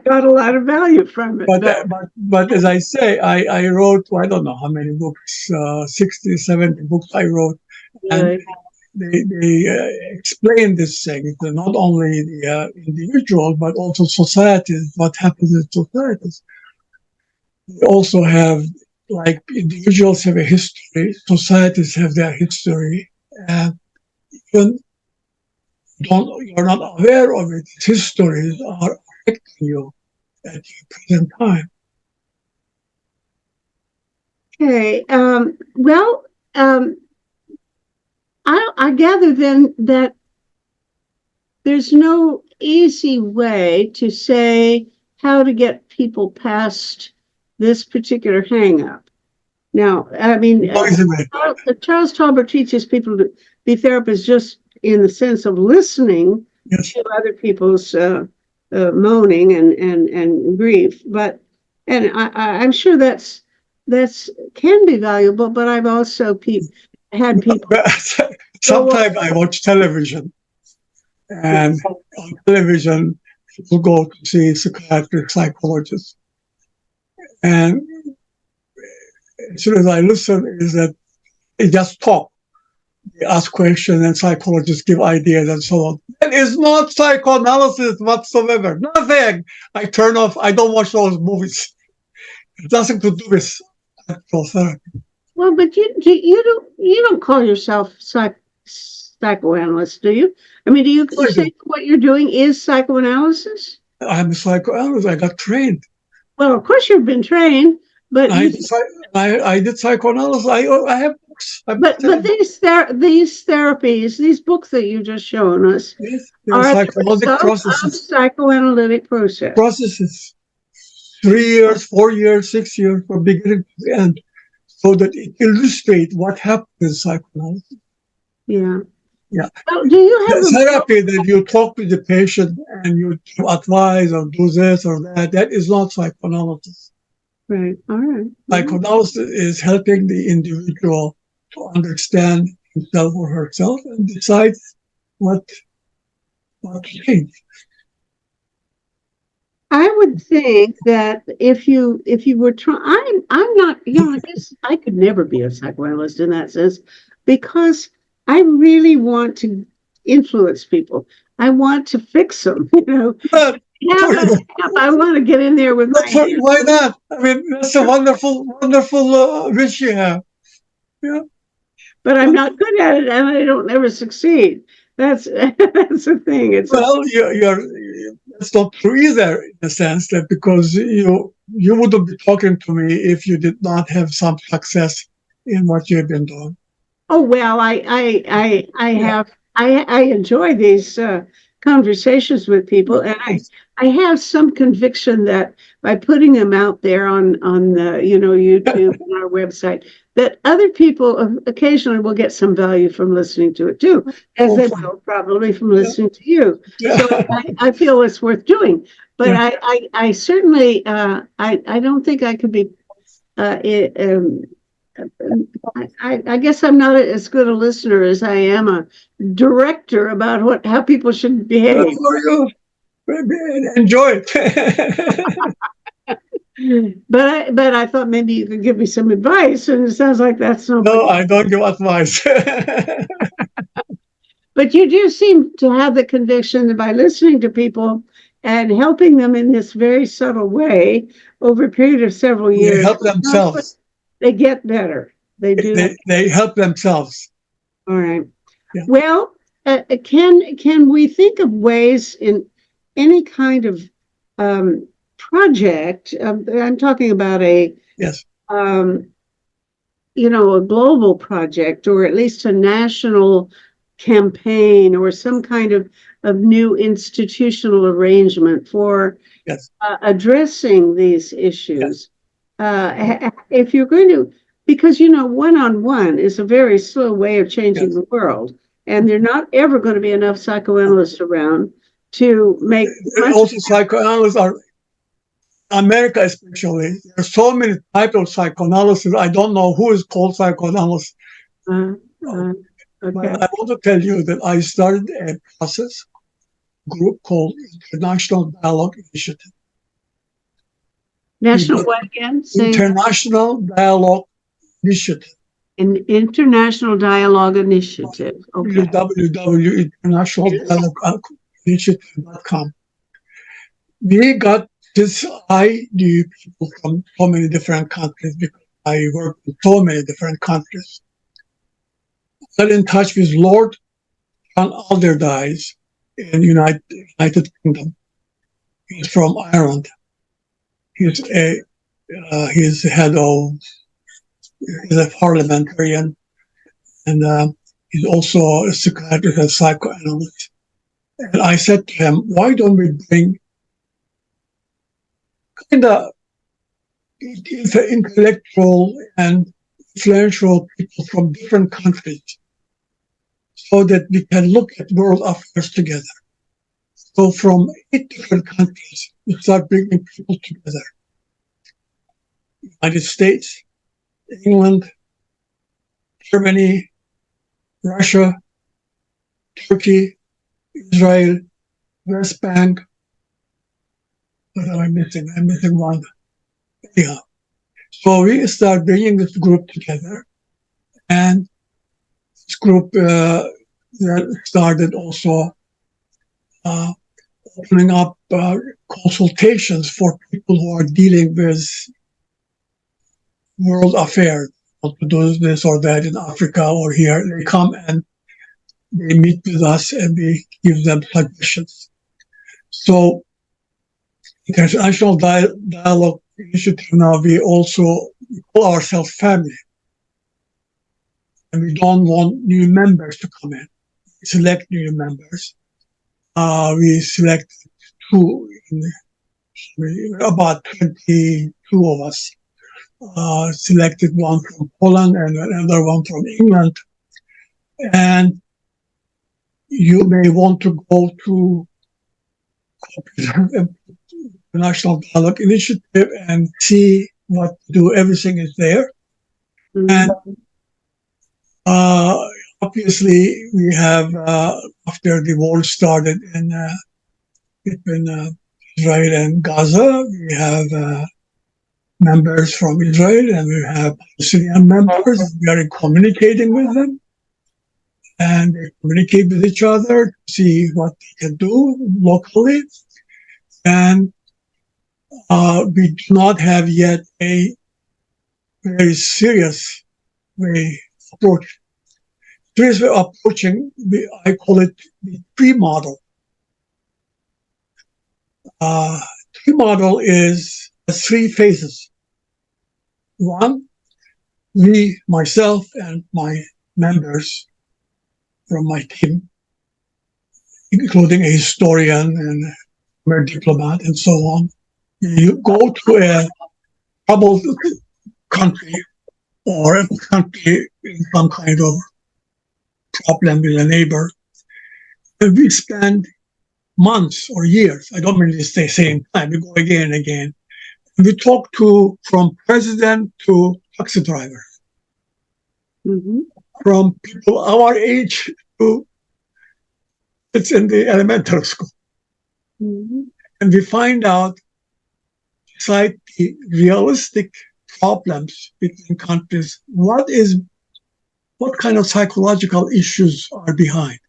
Speaker 1: got a lot of value from it.
Speaker 2: But, but as I say, I wrote, I don't know how many books, 60, 70 books I wrote. And
Speaker 1: Yeah,
Speaker 2: they explain this thing, not only the individual, but also societies, what happens in societies. They also have, like, individuals have a history, societies have their history, and even you're not aware of it, histories are affecting you at the present time.
Speaker 1: okay. Well, I gather then that there's no easy way to say how to get people past this particular hang up. Now, I mean, Charles Tauber teaches people to be therapists just in the sense of listening
Speaker 2: Yes.
Speaker 1: to other people's moaning and grief, but I'm sure that's can be valuable. But I've also had people.
Speaker 2: Sometimes I watch television, and on television, people go to see psychiatrists, psychologists, and as soon as I listen, is that they just talk. They ask questions, and psychologists give ideas and so on. It is not psychoanalysis whatsoever. Nothing. I turn off. I don't watch those movies. It's nothing to do with actual therapy.
Speaker 1: Well, but you don't call yourself psychoanalyst, do you? I mean, do you say what you're doing is psychoanalysis?
Speaker 2: I'm a psychoanalyst. I got trained.
Speaker 1: Well, of course you've been trained, but
Speaker 2: I did psychoanalysis. I have books.
Speaker 1: but these therapies, these books that you just shown us,
Speaker 2: yes,
Speaker 1: are the
Speaker 2: psychological
Speaker 1: result of psychoanalytic
Speaker 2: processes. 3 years, 4 years, 6 years from beginning to the end, so that it illustrates what happens in psychoanalysis.
Speaker 1: Yeah.
Speaker 2: Yeah.
Speaker 1: So do you have
Speaker 2: the therapy that you talk to the patient and you advise or do this or that? That is not psychoanalysis.
Speaker 1: Right. All right.
Speaker 2: Psychoanalysis is helping the individual to understand himself or herself and decide what to change.
Speaker 1: I would think that if you were trying, I'm not, I guess I could never be a psychoanalyst in that sense, because I really want to influence people. I want to fix them, I want to get in there with my hands.
Speaker 2: Why not? I mean, that's a wonderful wish you have. Yeah.
Speaker 1: But I'm not good at it, and I don't ever succeed. That's the thing.
Speaker 2: That's not true either, in the sense that because you wouldn't be talking to me if you did not have some success in what you've been doing.
Speaker 1: Oh well, I enjoy these conversations with people, and I have some conviction that by putting them out there on the YouTube and our website, that other people occasionally will get some value from listening to it too, as they will probably from listening to you. So I feel it's worth doing. But I certainly I don't think I could be. I guess I'm not as good a listener as I am a director about how people should behave.
Speaker 2: Enjoy it.
Speaker 1: But I thought maybe you could give me some advice, and it sounds like that's
Speaker 2: no. I don't give advice.
Speaker 1: But you do seem to have the conviction that by listening to people and helping them in this very subtle way over a period of several years,
Speaker 2: they help themselves.
Speaker 1: They get better. They do.
Speaker 2: They help themselves.
Speaker 1: All right.
Speaker 2: Yeah.
Speaker 1: Well, can we think of ways in any kind of project? I'm talking about a
Speaker 2: yes.
Speaker 1: a global project, or at least a national campaign, or some kind of new institutional arrangement for
Speaker 2: Yes.
Speaker 1: addressing these issues. If you're going to, because one-on-one is a very slow way of changing
Speaker 2: Yes.
Speaker 1: the world, and there are not ever going to be enough psychoanalysts around to make much.
Speaker 2: Also, psychoanalysts are, America especially, there are so many types of psychoanalysis. I don't know who is called psychoanalyst.
Speaker 1: Uh, uh,
Speaker 2: But
Speaker 1: okay.
Speaker 2: I want to tell you that I started a process group called International Dialogue Initiative.
Speaker 1: National what again? Say
Speaker 2: International Dialogue Initiative.
Speaker 1: an international dialogue initiative. Okay.
Speaker 2: www.internationaldialogueinitiative.com. We got this. I knew people from so many different countries because I worked in so many different countries. I got in touch with Lord John Alderdice in United Kingdom. He's from Ireland. He's he's head of, he's a parliamentarian, and he's also a psychiatrist and psychoanalyst. And I said to him, why don't we bring kind of intellectual and influential people from different countries so that we can look at world affairs together. So from 8 different countries, we start bringing people together. United States, England, Germany, Russia, Turkey, Israel, West Bank. What am I missing? I'm missing one. Yeah. So we start bringing this group together, and this group started also opening up consultations for people who are dealing with world affairs, want to do this or that in Africa or here. They come and they meet with us and we give them suggestions. So International Dialogue Initiative, now we call ourselves family. And we don't want new members to come in. We select new members. We select about 22 of us. Selected one from Poland and another one from England. And you may want to go to National Dialogue Initiative and see what to do. Everything is there.
Speaker 1: Mhm.
Speaker 2: And obviously, we have, after the war started between Israel and Gaza, we have members from Israel and we have Palestinian members. We are communicating with them and they communicate with each other to see what they can do locally. And we do not have yet a very serious way approach. Serious way of approaching, I call it the tree model. Tree model is 3 phases. One, myself and my members from my team, including a historian and a diplomat and so on, you go to a troubled country or a country in some kind of problem with a neighbor, and we spend months or years, I don't mean to say same time, we go again and again. We talk to from president to taxi driver,
Speaker 1: Mhm.
Speaker 2: from people our age to it's in the elementary school.
Speaker 1: Mhm.
Speaker 2: And we find out, beside the realistic problems between countries, what kind of psychological issues are behind.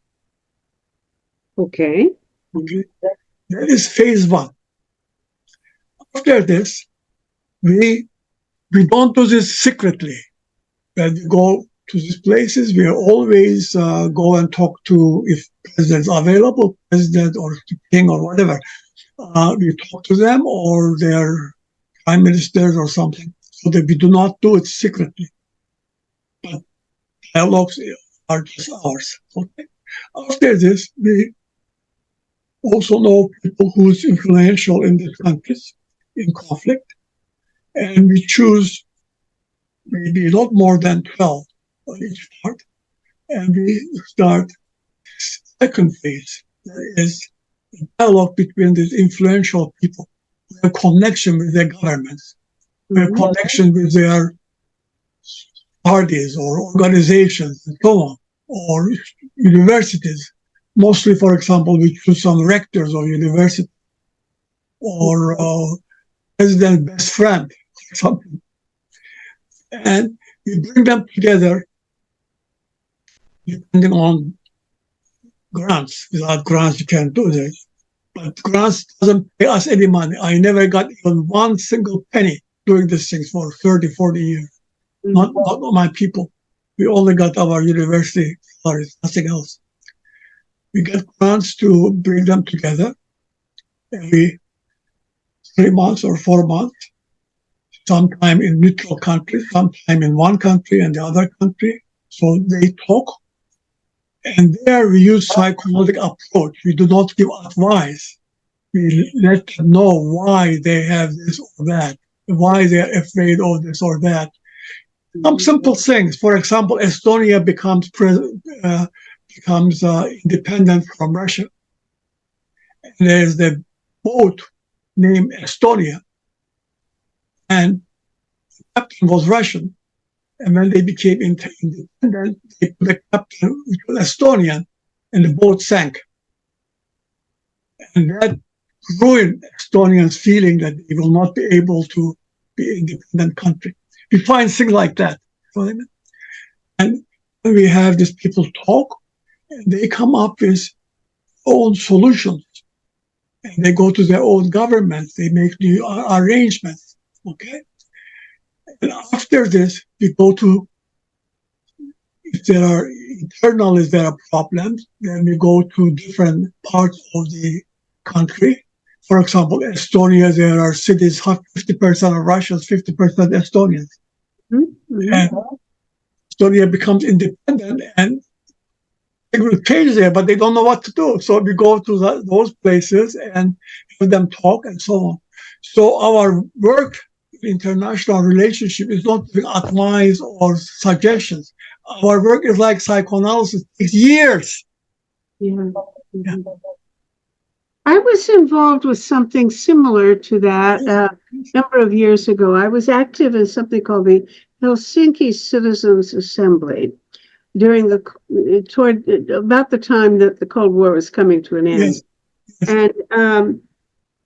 Speaker 1: Okay.
Speaker 2: Okay? That is phase 1. After this, we don't do this secretly. When we go to these places, we always go and talk to, if president's available, president or king or whatever. We talk to them or their prime ministers or something, so that we do not do it secretly. but dialogues are just ours. Okay. After this, we also know people who's influential in these countries in conflict, and we choose maybe not more than 12 on each part, and we start second phase. There is a dialogue between these influential people who have connection with their governments, who have connection with their parties or organizations and so on, or universities. Mostly, for example, we choose some rectors of university or president's best friend or something. And we bring them together depending on grants. Without grants, you can't do this. But grants doesn't pay us any money. I never got even one single penny doing these things for 30, 40 years. Not my people. We only got our university salaries, nothing else. We get grants to bring them together every 3 months or 4 months, sometime in neutral countries, sometime in one country and the other country. So they talk. And there we use psychological approach. We do not give advice. We let them know why they have this or that, why they're afraid of this or that. Some simple things. For example, Estonia becomes independent from Russia. And there's the boat named Estonia, and the captain was Russian. And when they became independent, they put a captain, which was Estonian, and the boat sank. And that ruined Estonians' feeling that they will not be able to be an independent country. We find things like that. And we have these people talk, and they come up with own solutions. And they go to their own governments. They make new arrangements. Okay? And after this, we go to, if there are internally there are problems, then we go to different parts of the country. For example, Estonia, there are cities, 50% of Russians, 50% Estonians. Mm-hmm. And Estonia becomes independent and it will change there, but they don't know what to do. So we go to those places and have them talk and so on. So our work, international relationship, is not giving advice or suggestions. Our work is like psychoanalysis. It takes years.
Speaker 1: Yeah. Yeah. I was involved with something similar to that a number of years ago. I was active in something called the Helsinki Citizens Assembly during toward about the time that the Cold War was coming to an end. Yes. And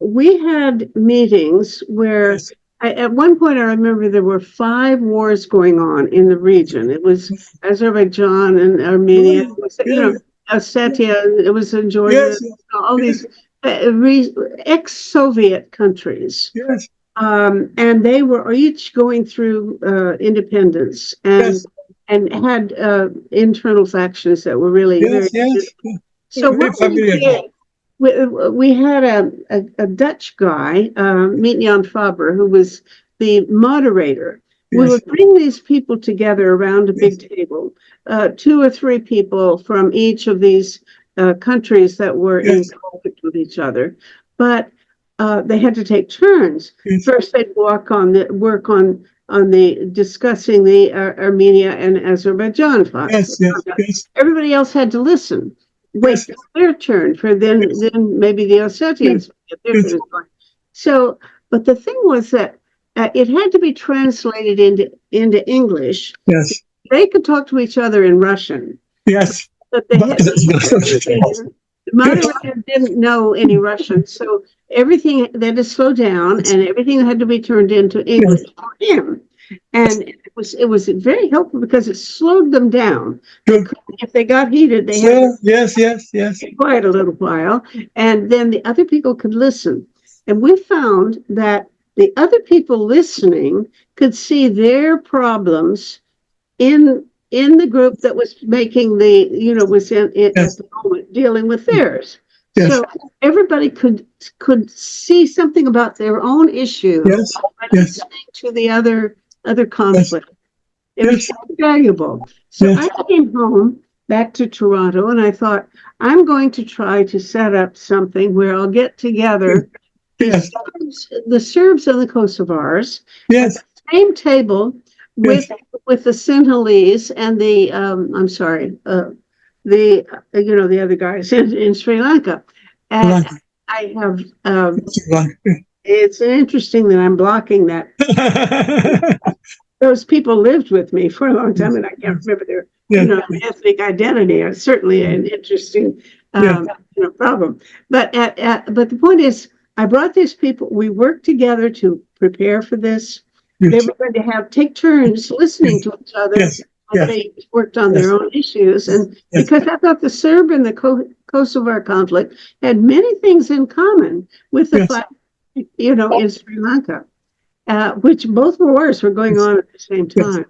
Speaker 1: we had meetings where at one point I remember there were 5 wars going on in the region. It was Azerbaijan and Armenia, it was, Ossetia, it was in Georgia, all these ex-Soviet countries.
Speaker 2: Yes.
Speaker 1: And they were each going through independence and had internal factions that were really very difficult. So what we did, we had a Dutch guy, Miet-Jan Faber, who was the moderator. Yes. We would bring these people together around a big table, 2 or 3 people from each of these countries that were in conflict with each other. But they had to take turns. Yes. First, they'd work on the discussing the Armenia and Azerbaijan files. Yes. Everybody else had to listen. Wait for their turn for then maybe the Ossetians get their turn. So, but the thing was that it had to be translated into English.
Speaker 2: Yes.
Speaker 1: They could talk to each other in Russian.
Speaker 2: Yes.
Speaker 1: But the moderator didn't know any Russian, so everything they had to slow down, and everything had to be turned into English for him. And it was very helpful because it slowed them down. If they got heated, they had to be quiet a little while, and then the other people could listen. And we found that the other people listening could see their problems in the group that was making was at the moment dealing with theirs. Yes. So everybody could see something about their own issue by listening to the other conflict. It was
Speaker 2: yes,
Speaker 1: so valuable. So
Speaker 2: yes,
Speaker 1: I came home back to Toronto and I thought, I'm going to try to set up something where I'll get together
Speaker 2: yes,
Speaker 1: the Serbs and the Kosovars at
Speaker 2: yes,
Speaker 1: the same table
Speaker 2: yes,
Speaker 1: with the Sinhalese and the I'm sorry, the the other guys in Sri Lanka. And
Speaker 2: Lanka,
Speaker 1: I have
Speaker 2: Lanka.
Speaker 1: it's interesting that I'm blocking that. Those people lived with me for a long time, and I can't remember their,
Speaker 2: Yes,
Speaker 1: ethnic identity. It's certainly an interesting,
Speaker 2: yes,
Speaker 1: problem. But the point is, I brought these people. We worked together to prepare for this. They
Speaker 2: yes,
Speaker 1: were going to take turns listening to each other
Speaker 2: yes,
Speaker 1: as
Speaker 2: yes,
Speaker 1: they worked on
Speaker 2: yes,
Speaker 1: their own issues. And
Speaker 2: yes,
Speaker 1: because I thought the Serb and the Kosovar conflict had many things in common with the
Speaker 2: yes,
Speaker 1: fight, in Sri Lanka, which both wars were going
Speaker 2: yes,
Speaker 1: on at the same
Speaker 2: yes,
Speaker 1: time.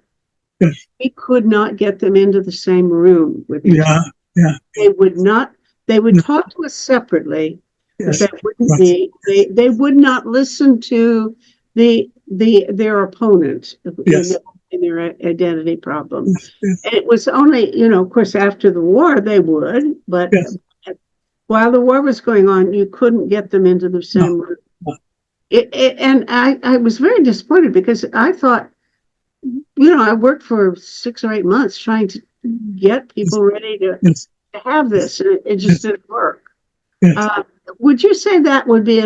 Speaker 2: yes,
Speaker 1: We could not get them into the same room with each other.
Speaker 2: yeah, yeah,
Speaker 1: They would not, they would
Speaker 2: yes,
Speaker 1: talk to us separately, but
Speaker 2: yes,
Speaker 1: that wouldn't
Speaker 2: right,
Speaker 1: be, they would not listen to their opponent
Speaker 2: yes,
Speaker 1: in their identity problem.
Speaker 2: yes, yes,
Speaker 1: And it was only, of course, after the war they would, but
Speaker 2: yes,
Speaker 1: while the war was going on, you couldn't get them into the
Speaker 2: no,
Speaker 1: same room.
Speaker 2: no,
Speaker 1: And I was very disappointed because I thought, I worked for 6 or 8 months trying to get
Speaker 2: yes,
Speaker 1: people ready to
Speaker 2: yes,
Speaker 1: have this, and it just
Speaker 2: yes,
Speaker 1: didn't work.
Speaker 2: yes.
Speaker 1: Uh, would you say that would be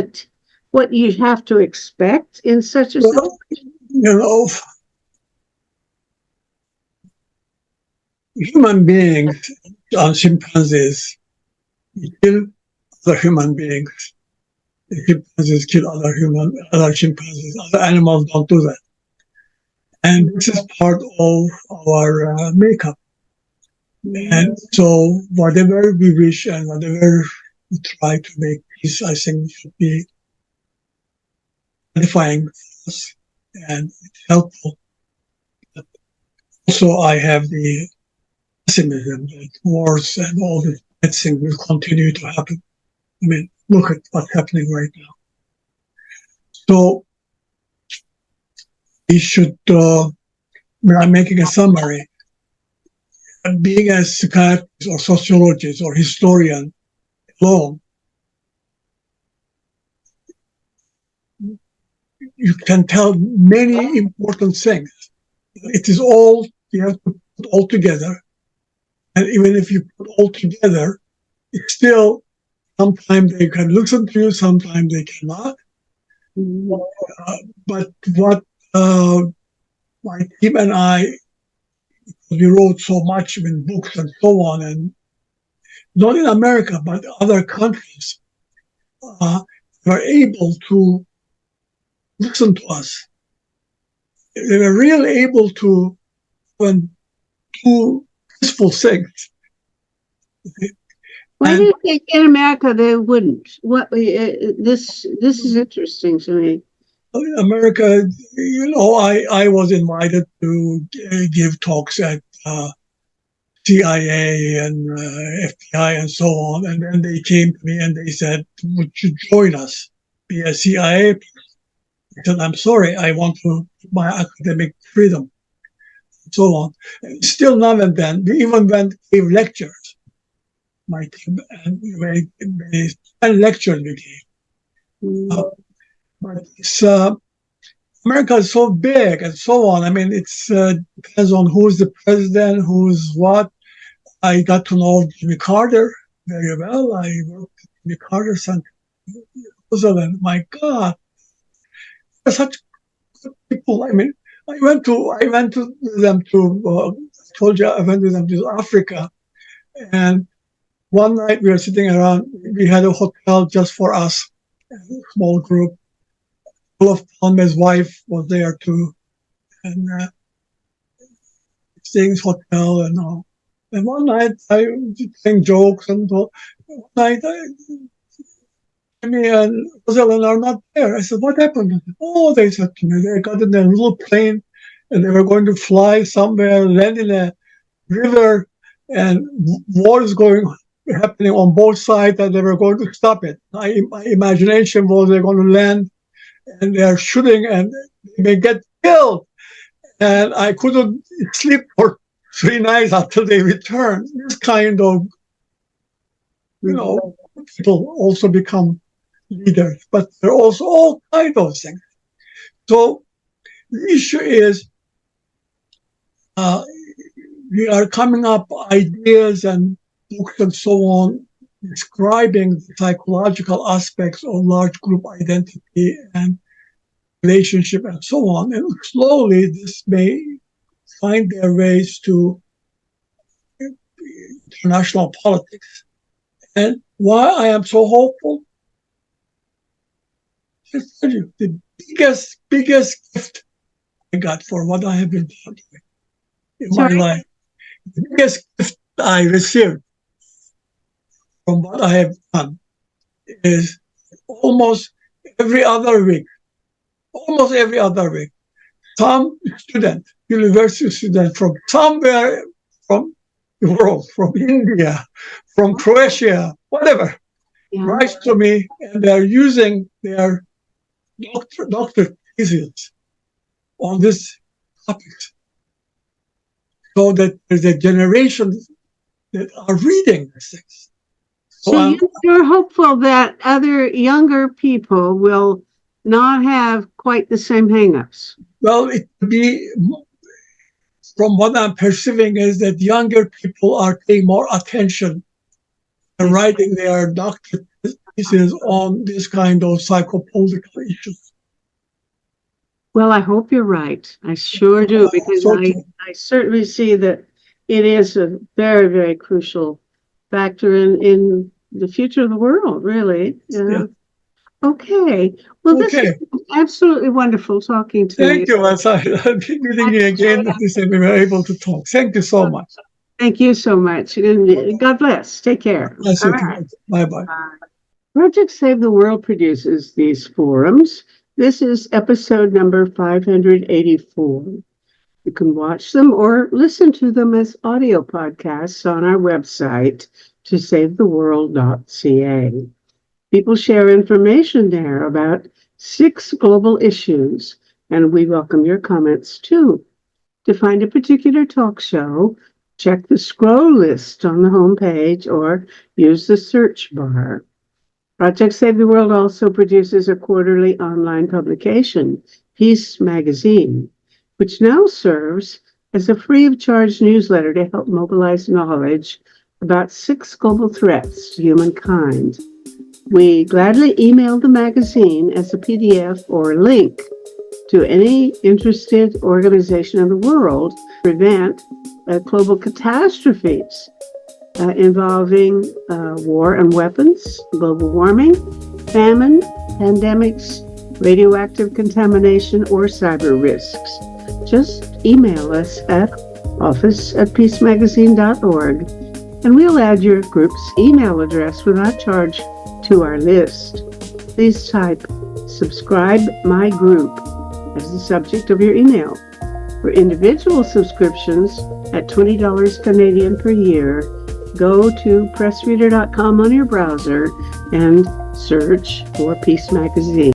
Speaker 1: what you have to expect in such a situation?
Speaker 2: Well, you know, human beings and chimpanzees kill other human beings. The chimpanzees kill other chimpanzees. Other animals don't do that. And this is part of our makeup. And so, whatever we wish and whatever we try to make peace, I think should be edifying for us and helpful. But also, I have the pessimism that wars and all the bad things will continue to happen. I mean, look at what's happening right now. So, we should, I'm making a summary. Being a psychiatrist or sociologist or historian alone, you can tell many important things. It is all, you have to put all together. And even if you put all together, it's still, sometimes they can listen to you, sometimes they cannot. Uh, but what my team and I, we wrote so much in books and so on, and not in America, but other countries, were able to listen to us. They were really able to do peaceful things.
Speaker 1: Why do
Speaker 2: And
Speaker 1: you think in America they wouldn't? This is interesting to me.
Speaker 2: America, I was invited to give talks at CIA and FBI and so on. And then they came to me and they said, would you join us? Be a CIA? I said, I'm sorry, I want my academic freedom, and so on. And still now and then, we even gave lectures. My team, and and lectures we gave. But America is so big and so on. I mean, it's depends on who's the president, who's what. I got to know Jimmy Carter very well. I worked with Jimmy Carter, San Roosevelt. My God, they're such good people. I mean, I went to them to. I told you I went with them to Africa, and one night we were sitting around. We had a hotel just for us, a small group. Olaf Palme's wife was there too, and staying in his hotel and all. And one night I was playing jokes, and one night Jimmy and Rosalind are not there. I said, "What happened?" Oh, they said to me, they got in a little plane and they were going to fly somewhere, land in a river, and war is happening on both sides, and they were going to stop it. My imagination was they're going to land and they're shooting and they may get killed. and I couldn't sleep for 3 nights until they returned. This kind of, people also become leaders, but there are also all kinds of things. So the issue is we are coming up ideas and books and so on describing the psychological aspects of large group identity and relationship and so on. And slowly this may find their ways to international politics. And why I am so hopeful? I tell you, the biggest gift I got for what I have been doing in my life, the biggest gift I received from what I have done is almost every other week, some student, university student from somewhere from the world, from India, from Croatia, whatever, writes to me, and they're using their doctor thesis on this topic, so that there's a generation that are reading these things.
Speaker 1: So you're hopeful that other younger people will not have quite the same hangups.
Speaker 2: Well, it could be, from what I'm perceiving, is that younger people are paying more attention and writing their doctorate thesis on this kind of psychopolitical issues.
Speaker 1: Well, I hope you're right. I sure do, because I certainly see that it is a very, very crucial factor in the future of the world, really. Yeah. Okay. Well, this is absolutely wonderful talking to you.
Speaker 2: Thank you. I'll be meeting you again if we were able to talk. Thank you so much.
Speaker 1: Thank you so much. And God bless. Take care.
Speaker 2: Right. Bye-bye.
Speaker 1: Project Save the World produces these forums. This is episode number 584. You can watch them or listen to them as audio podcasts on our website, tosavetheworld.ca. People share information there about 6 global issues, and we welcome your comments too. To find a particular talk show, check the scroll list on the homepage or use the search bar. Project Save the World also produces a quarterly online publication, Peace Magazine, which now serves as a free of charge newsletter to help mobilize knowledge about 6 global threats to humankind. We gladly email the magazine as a PDF or link to any interested organization in the world to prevent global catastrophes involving war and weapons, global warming, famine, pandemics, radioactive contamination, or cyber risks. Just email us at office@peacemagazine.org, and we'll add your group's email address without charge to our list. Please type "subscribe my group" as the subject of your email. For individual subscriptions at $20 Canadian per year, go to pressreader.com on your browser and search for Peace Magazine.